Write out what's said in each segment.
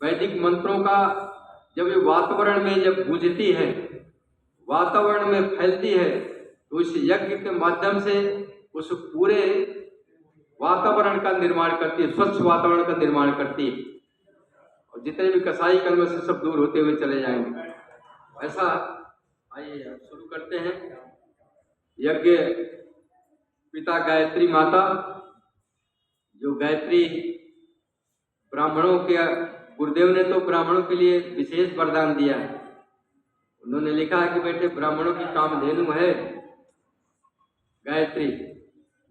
वैदिक मंत्रों का जब ये वातावरण में जब गूंजती है, वातावरण में फैलती है, तो इस यज्ञ के माध्यम से उस पूरे वातावरण का निर्माण करती है, स्वच्छ वातावरण का निर्माण करती है, और जितने भी कसाई कर्म से सब दूर होते हुए चले जाएंगे। ऐसा आइए अब शुरू करते हैं। यज्ञ पिता गायत्री माता, जो गायत्री ब्राह्मणों के गुरुदेव ने तो ब्राह्मणों के लिए विशेष वरदान दिया है। उन्होंने लिखा है कि बेटे ब्राह्मणों की कामधेनु है गायत्री।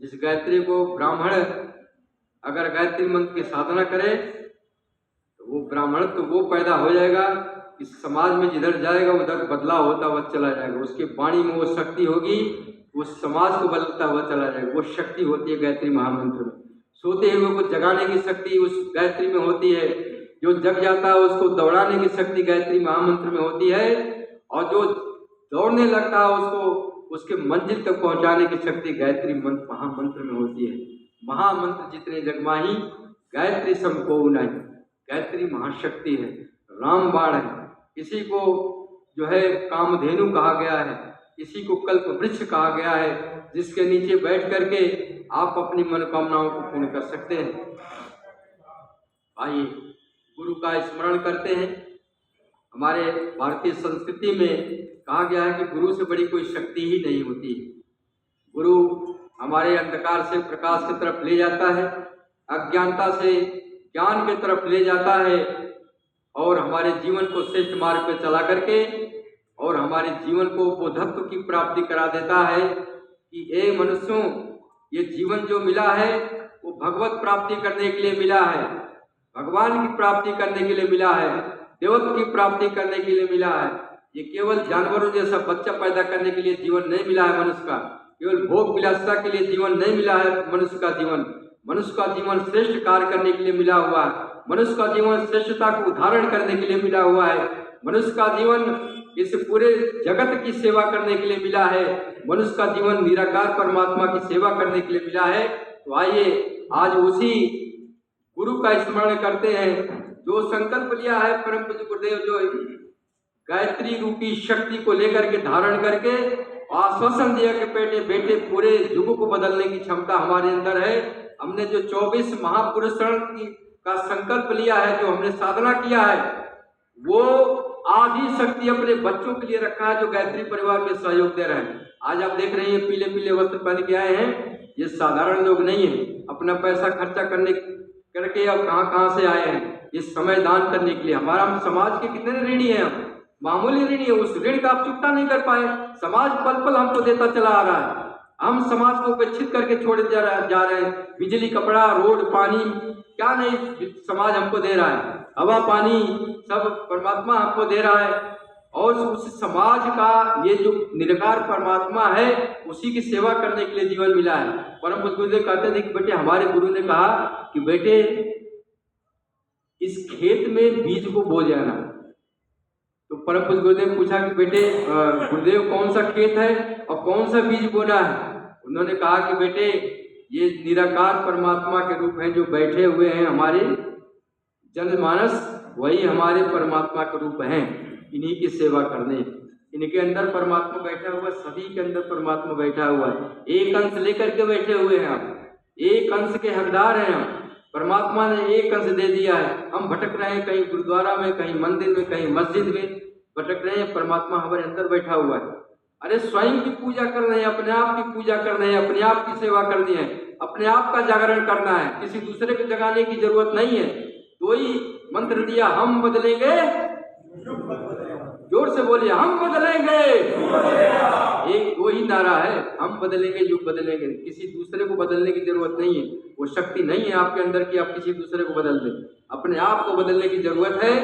जिस गायत्री को ब्राह्मण अगर गायत्री मंत्र की साधना करे तो वो ब्राह्मण तो वो पैदा हो जाएगा कि समाज में जिधर जाएगा उधर बदलाव होता हुआ चला जाएगा। उसकी वाणी में वो शक्ति होगी, उस समाज को बदलता हुआ चला जाएगा। वो शक्ति होती है गायत्री महामंत्र में। सोते हुए को जगाने की शक्ति उस गायत्री में होती है। जो जग जाता है उसको दौड़ाने की शक्ति गायत्री महामंत्र में होती है, और जो दौड़ने लगता है उसको उसके मंजिल तक पहुंचाने की शक्ति गायत्री मंत्र महामंत्र में होती है। महामंत्र जितने जगमाही गायत्री समको नहीं। गायत्री महाशक्ति है, रामबाण है। इसी को जो है कामधेनु कहा गया है, इसी को कल्प वृक्ष कहा गया है, जिसके नीचे बैठ करके आप अपनी मनोकामनाओं को पूर्ण कर सकते हैं। आइए गुरु का स्मरण करते हैं। हमारे भारतीय संस्कृति में कहा गया है कि गुरु से बड़ी कोई शक्ति ही नहीं होती। गुरु हमारे अंधकार से प्रकाश की तरफ ले जाता है, अज्ञानता से ज्ञान की तरफ ले जाता है, और हमारे जीवन को श्रेष्ठ मार्ग पर चला करके और हमारे जीवन को बोधत्व की प्राप्ति करा देता है कि ए मनुष्यों, ये जीवन जो मिला है वो भगवत प्राप्ति करने के लिए मिला है, भगवान की प्राप्ति करने के लिए मिला है, देवत्व की प्राप्ति करने के लिए मिला है। ये केवल जानवरों जैसा बच्चा पैदा करने के लिए जीवन नहीं मिला है मनुष्य का, केवल भोग विलासिता के लिए जीवन नहीं मिला है मनुष्य का जीवन। मनुष्य का जीवन श्रेष्ठ कार्य करने के लिए मिला हुआ है। मनुष्य का जीवन श्रेष्ठता को उधारण करने के लिए मिला हुआ है। मनुष्य का जीवन इस पूरे जगत की सेवा करने के लिए मिला है। मनुष्य का जीवन निराकार परमात्मा की सेवा करने के लिए मिला है। तो आइए आज उसी गुरु का स्मरण करते हैं जो संकल्प लिया है परम पूज्य गुरुदेव, जो गायत्री रूपी शक्ति को लेकर के धारण करके आश्वासन दिया कि बेटे पूरे युग को बदलने की क्षमता हमारे अंदर है। हमने जो 24 महापुरुषों का संकल्प लिया है, जो हमने साधना किया है, वो आधी शक्ति अपने बच्चों के लिए रखा है जो गायत्री परिवार में सहयोग दे रहे हैं। आज आप देख रहे हैं पीले पीले वस्त्र पहन के आए हैं, ये साधारण लोग नहीं है। अपना पैसा खर्चा करके अब कहाँ से आए हैं इस समय दान करने के लिए। हमारा समाज के कितने ऋणी हैं, हम मामूली ऋणी है। उस ऋण का आप चुकता नहीं कर पाए। समाज पल पल हमको देता चला आ रहा है, हम समाज को उपेक्षित करके छोड़े जा रहे हैं। बिजली, कपड़ा, रोड, पानी क्या नहीं समाज हमको दे रहा है, हवा पानी सब परमात्मा हमको दे रहा है। और उस समाज का ये जो निराकार परमात्मा है उसी की सेवा करने के लिए जीवन मिला है। परम पूज्य गुरुदेव कहते थे कि बेटे, हमारे गुरु ने कहा कि बेटे इस खेत में बीज को बो जाना। तो परम पूज्य गुरुदेव ने पूछा कि बेटे गुरुदेव कौन सा खेत है और कौन सा बीज बोना है। उन्होंने कहा कि बेटे ये निराकार परमात्मा के रूप हैं जो बैठे हुए हैं हमारे जनमानस, वही हमारे परमात्मा के रूप हैं। इन्हीं की सेवा करने, इनके अंदर परमात्मा बैठा हुआ, सभी के अंदर परमात्मा बैठा हुआ है। एक अंश लेकर के बैठे हुए हैं आप, एक अंश के हकदार हैं हम। परमात्मा ने एक अंश दे दिया है। हम भटक रहे हैं कहीं गुरुद्वारा में, कहीं मंदिर में, कहीं मस्जिद में भटक रहे हैं, परमात्मा हमारे अंदर बैठा हुआ है। अरे स्वयं की पूजा कर रहे हैं, अपने आप की पूजा कर रहे हैं, अपने आप की सेवा करनी है, अपने आप का जागरण करना है, किसी दूसरे को जगाने की जरूरत नहीं है। तो ही मंत्र दिया, हम बदलेंगे, जोर से बोलिए, हम बदलेंगे। एक दो ही नारा है, हम बदलेंगे, युग बदलेंगे। किसी दूसरे को बदलने की जरूरत नहीं है। वो शक्ति नहीं है आपके अंदर कि आप किसी दूसरे को बदल दें। अपने आप को बदलने की जरूरत है।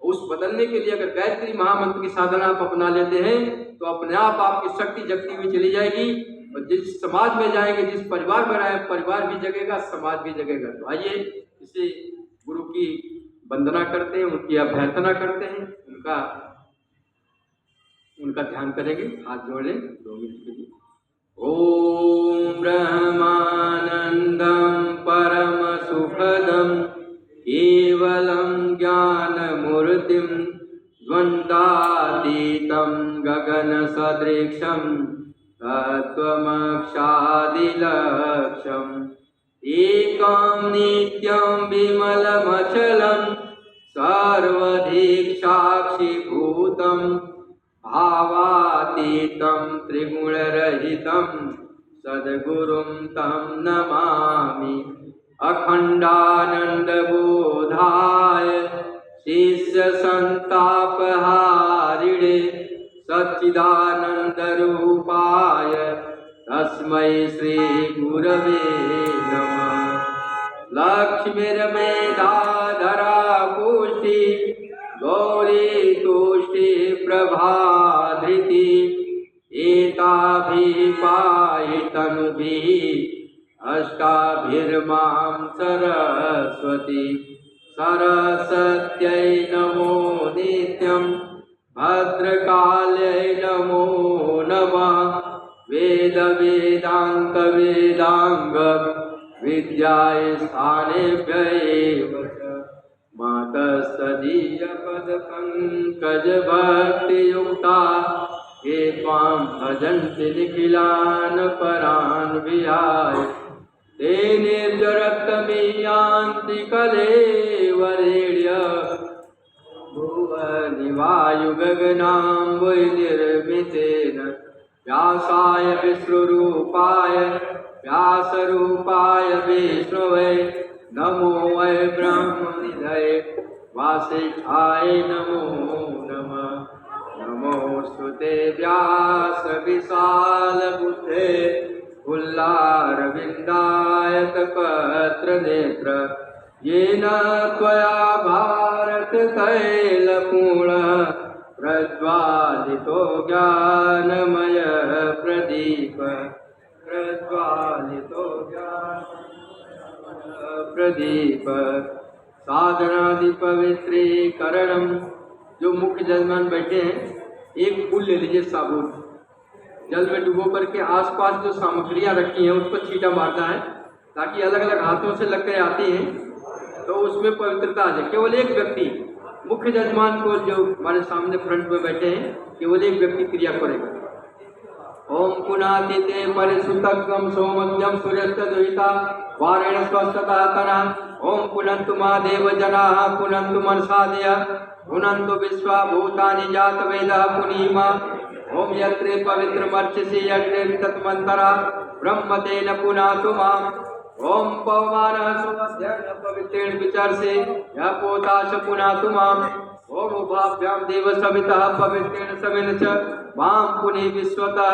उस बदलने के लिए अगर गायत्री महामंत्र की साधना आप अपना लेते हैं तो अपने आप आपकी शक्ति जगती हुई चली जाएगी। और जिस समाज में जाएंगे, जिस परिवार में रहें, परिवार भी जगेगा, समाज भी जगेगा। तो आइए इसे गुरु की वंदना करते हैं, उनकी अभ्यर्थना करते हैं, उनका ध्यान करेंगे। हाथ जोड़े 2 मिनट के लिए। ओम ब्रह्मानंदम परम सुखदम केवलम ज्ञानमूर्तिं द्वन्द्वातीतं गगनसदृशं तत्त्वमक्षादिलक्ष्यम् एकं नित्यं विमलमचलं सर्वधिक्साक्षिभूतं भावातीतं त्रिगुणरहितं सद्गुरुं तं नमामि। अखण्डानन्दबोधाय शिष्यसन्तापहारिणे सच्चिदानन्दरूपाय तस्मै श्रीगुरवे नमः। लक्ष्मीर्मेधाधरा पुष्टि गौरी तुष्टि प्रभाधृति एताभिः पाहि तनुभिः अष्टाभिर्मां सरस्वती। सरस्वत्यै नमो नित्यं भद्रकाल्यै नमो नमः। वेद वेदांत वेदांग विद्याय स्थानेभ्यैव मातस्तदीय पद पंकज भक्ति युक्ता ये त्वां भजन्ति निखिलान् परान् विहाय। ते निर्जरत्तमीयान्ति कलेवरेण्य भुवनि वायुगगनाम्बुनिर्मितेन व्यासाय विष्णुरूपाय व्यासरूपाय विष्णवे नमो वै ब्रह्मनिधये वासिष्ठाय नमो नमः। नमोऽस्तुते व्यासविशालबुद्धे फुल्लारविन्दायतपत्रनेत्र येन त्वया भारततैलपूर्णः प्रज्वालितो ज्ञानमय प्रदीप प्रज्वालितो प्रदीप। साधनादि पवित्रीकरणम। जो मुख्य जजमान बैठे हैं एक फूल ले लीजिए साबुत, जल में डुबो करके आसपास जो सामग्रियां रखी हैं उस पर छींटा मारना है ताकि अलग अलग हाथों से लग कर आती हैं तो उसमें पवित्रता आ जाए। केवल एक व्यक्ति मुख्य जजमान को जो हमारे सामने फ्रंट में बैठे हैं केवल एक व्यक्ति क्रिया करेगा। ओम पुनातिते परिसुतकम सोमज्ञम सूर्यस्तदुहिता वारेण स्वस्थता तना। ओम पुनन्तु मा देव जनाः पुनन्तु मनसादय पुनन्तु विश्वा भूतानि जात वेदः पुनीमा। ओम यत्रे पवित्रमर्चसि यज्ञे तत्मन्तरा ब्रह्मतेन पुनातु माम्। ओम पवमानः सुमध्येन पवित्रेण विचर्षे यः पोताश पुनातु माम्। ओम उभाभ्यां देव सवितः पवित्रेण समेन च मां पुनि विश्वतः।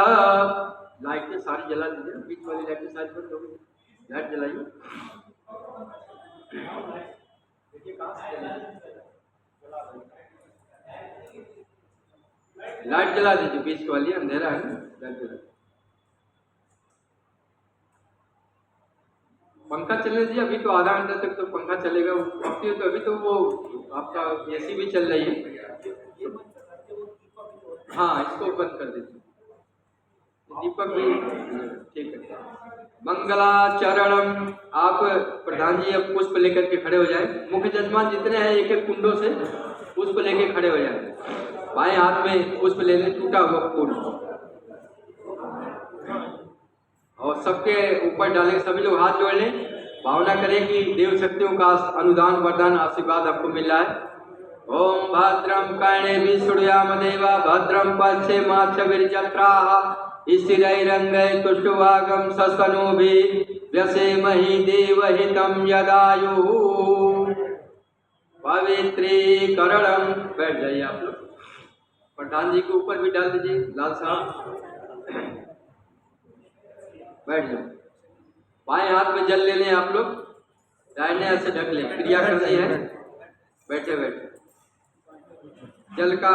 लाइटें सारी जला दीजिए, बीच वाली लाइटें सारी बंद हो गई, लाइट जलाइए। लाइट जला दीजिए, बीच वाली अंधेरा है ना, लाइट जला। पंखा चलने दीजिए, अभी तो आधा घंटा तक तो पंखा चलेगा। तो अभी तो वो आपका एसी भी चल रही है। हाँ, इसको बंद कर दीजिए, दीपक भी ठीक है। मंगलाचरणम। आप प्रधान जी अब पुष्प लेकर के खड़े हो जाए। मुख्य जजमान जितने हैं एक एक कुंडों से पुष्प लेके खड़े हो जाए। बाएं हाथ में पुष्प ले लें, टूटा हुआ फूल, और सबके ऊपर डालें। सभी लोग हाथ जोड़ लें, भावना करें कि देव शक्तियों का अनुदान वरदान आशीर्वाद आपको मिल रहा है। ओम भद्रम कर्णेभिः शृणुयाम देवा भद्रम पश्येमाक्षभिर्यत्राः स्थिरैरङ्गैः तुष्टुवागं सस्तनूभिः व्यसेमहि देवहितं यदायुः। पवित्रीकरणम। बैठ जाइए आप लोग, प्रधान जी के ऊपर भी डाल दीजिए। लाल साहब बैठ जाओ। बाएं हाथ में जल ले लें आप लोग, दाहिने हाथ से ढक लें। क्रिया करनी है, बैठे बैठे। जल का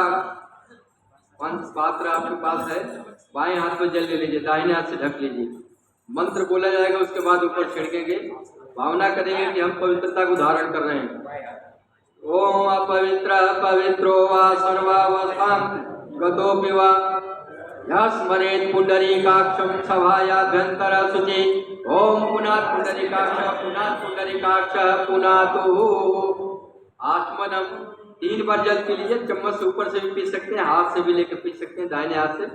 पात्र आपके पास है, बाएं हाथ में जल ले लीजिए, दाहिने हाथ से ढक लीजिए। मंत्र बोला जाएगा, उसके बाद ऊपर छिड़केंगे। भावना करेंगे कि हम पवित्रता को धारण कर रहे हैं। ओम अपवित्र पवित्रो वा सर्वावस्थां गतोऽपि वा स्मरेत् पुंडरीकाक्षं सभायाभ्यंतर शुचि। ओम पुनात् पुंडरीकाक्ष पुनात् पुंडरीकाक्ष पुनातु। आत्मनम 3 बार जल पी लीजिए। चम्मच से ऊपर से भी पी सकते हैं, हाथ से भी लेकर पी सकते हैं, दाहिने हाथ से।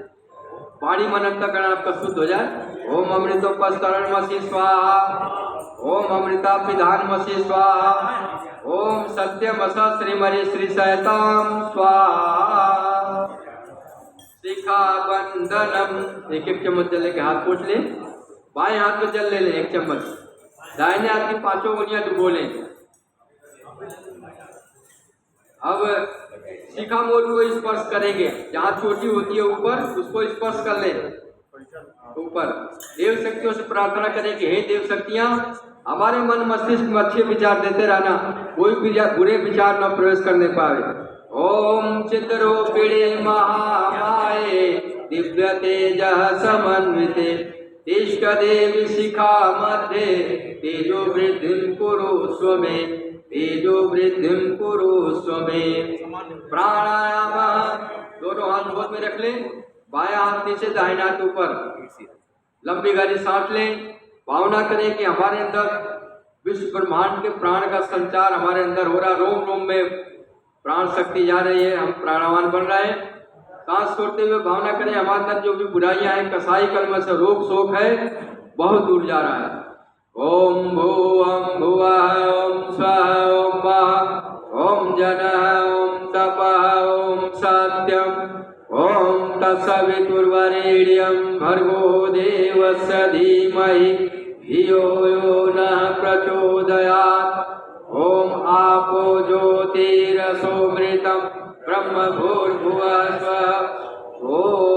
पाणी मन अंतःकरण आपका शुद्ध हो जाए। ओम अमृतोपस्तरणमसि स्वाहा, ओम अमृता पिधानमसि स्वाहा, ओम सत्यमस श्रीमरि श्री सैताम स्वाहा। शिखा बंधनम, एक एक चम्मच जल लेके हाथ पोंछ ले। बाएं हाथ में जल ले लें 1 चम्मच, दाहिने हाथ की 5 उंगलियां डुबो लें। अब शिखा मोल को स्पर्श करेंगे, जहाँ चोटी होती है ऊपर, उसको स्पर्श कर लें ऊपर। देव शक्तियों से प्रार्थना करें कि हे देव शक्तियां, हमारे मन मस्तिष्क में अच्छे विचार देते रहना, कोई भी बुरे विचार न प्रवेश करने पाए। ओम चिद्रूपिणे महामाये दिव्य तेज समन्विते तिष्ठ देवी शिखा मध्ये तेजो वृद्धिं कुरु स्वमे, तेजो वृद्धिं कुरु स्वमे। प्राणायाम, दोनों हाथ गोद में रख लें, बायां हाथ नीचे, दाहिना हाथ ऊपर। लंबी गहरी सांस लें। भावना करें कि हमारे अंदर विश्व ब्रह्मांड के प्राण का संचार हमारे अंदर हो रहा, रोम रोम में प्राण शक्ति जा रही है, हम प्राणवान बन रहे हैं। सांस छोड़ते हुए भावना करें हमारे अंदर जो भी बुराइयां हैं, कसाई कर्म से रोग शोक है, बहुत दूर जा रहा है। ओम भूवं भुवः ओम स्वः ओम वः ओम जनः ओम तपः ओम सत्यम ओम तत्सवितुर्वरेण्यं भर्गो देवस्य धीमहि धियो यो नः प्रचोदयात्। ओम आपो ज्योतिरसोमृतं ब्रह्म भूर्भुवः स्वः। ओम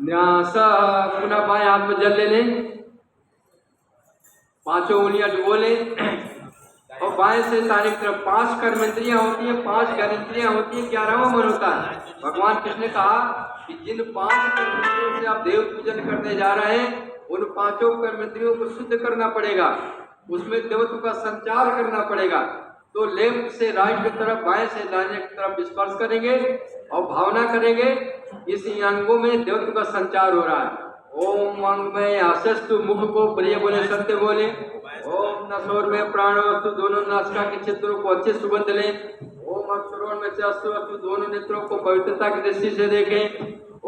न्यास। पुनः बाएं हाथ में जल ले लें, 5 उंगलियां डुबो लें और बाएं से दाहिने की तरफ 5 कर्मेंद्रियां होती हैं, 5 ज्ञानेंद्रियां होती हैं, 11वां मन होता है। भगवान कृष्ण ने कहा कि जिन 5 कर्मेंद्रियों से आप देव पूजन करने जा रहे हैं, उन 5 कर्मेंद्रियों को शुद्ध करना पड़ेगा, उसमें देवत्व का संचार करना पड़ेगा। तो लेफ्ट से राइट की तरफ, बाएं से दाहिने की तरफ स्पर्श करेंगे और भावना करेंगे इस अंगों में देवत्व का संचार हो रहा है। ओम अंग में आशस्तु, मुख को प्रिय बोले, सत्य बोले। ओम नसोर में प्राणवस्तु, दोनों नासिका के छिद्रों को अच्छे सुगंध लें। ओम अक्षरों में चक्षु, दोनों नेत्रों को पवित्रता की दृष्टि से देखें।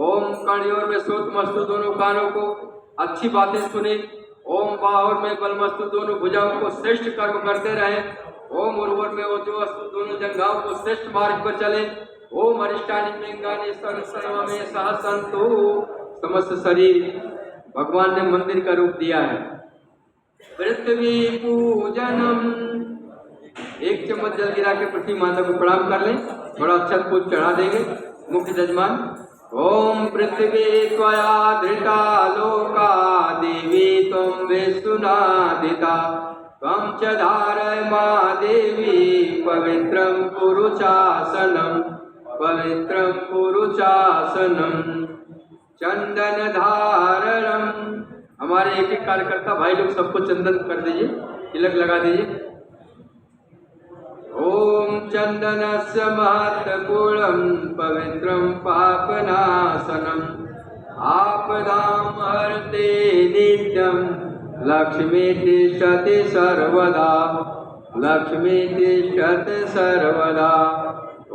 ओम कर्णयोर में श्रोत्रमस्तु, दोनों कानों को अच्छी बातें सुने। ओम बाहुर में बलमस्तु, दोनों भुजाओं को श्रेष्ठ कर्म करते रहें। ओम उर्वर में ओजोस्तु, दोनों जंघाओं को श्रेष्ठ मार्ग पर चले। ओम अरिष्टानि लिंगानि सर्व में सहसंतु, समस्त शरीर भगवान ने मंदिर का रूप दिया है। पृथ्वी पूजनम, 1 चम्मच जल गिरा के पृथ्वी माता को प्रणाम कर लें, थोड़ा अच्छा फूल चढ़ा देंगे मुख्य जजमान। ओम पृथ्वी त्वया धृता लोका देवी त्वं विष्णुनादिता, त्वं च धारय मा देवी पवित्रं कुरु चासनं, पवित्रं कुरु चासनं। चंदन धारणम, हमारे एक एक कार्यकर्ता भाई लोग सबको चंदन कर दीजिए, तिलक लगा दीजिए। ओम चंदनस्य महत्पूर्णं पवित्रं पापनाशनम, आपदां हरते नित्यं लक्ष्मी तिष्ठति सर्वदा, लक्ष्मी तिष्ठति सर्वदा।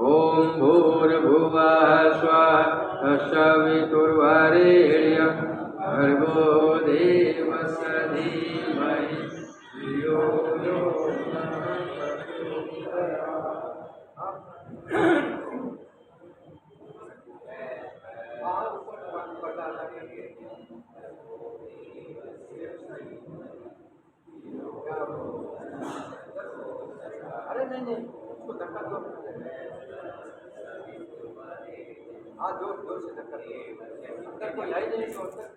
ओम भूर्भुवः स्वः तत्सवितुर्वरेण्यं भर्गो देवस्य धीमहि धियो यो नः अरे नहीं, उसको धक्का दो। हाँ, जोर से धक्का दो, अंदर कोई है ही नहीं तो अंदर।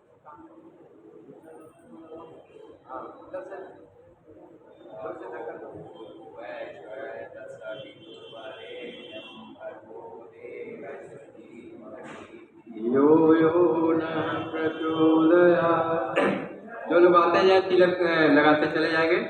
हाँ, अंदर से जोर से धक्का दो। यो यो न प्रचोदयात्। जो लोग आते हैं तिलक लगाते चले जाएंगे।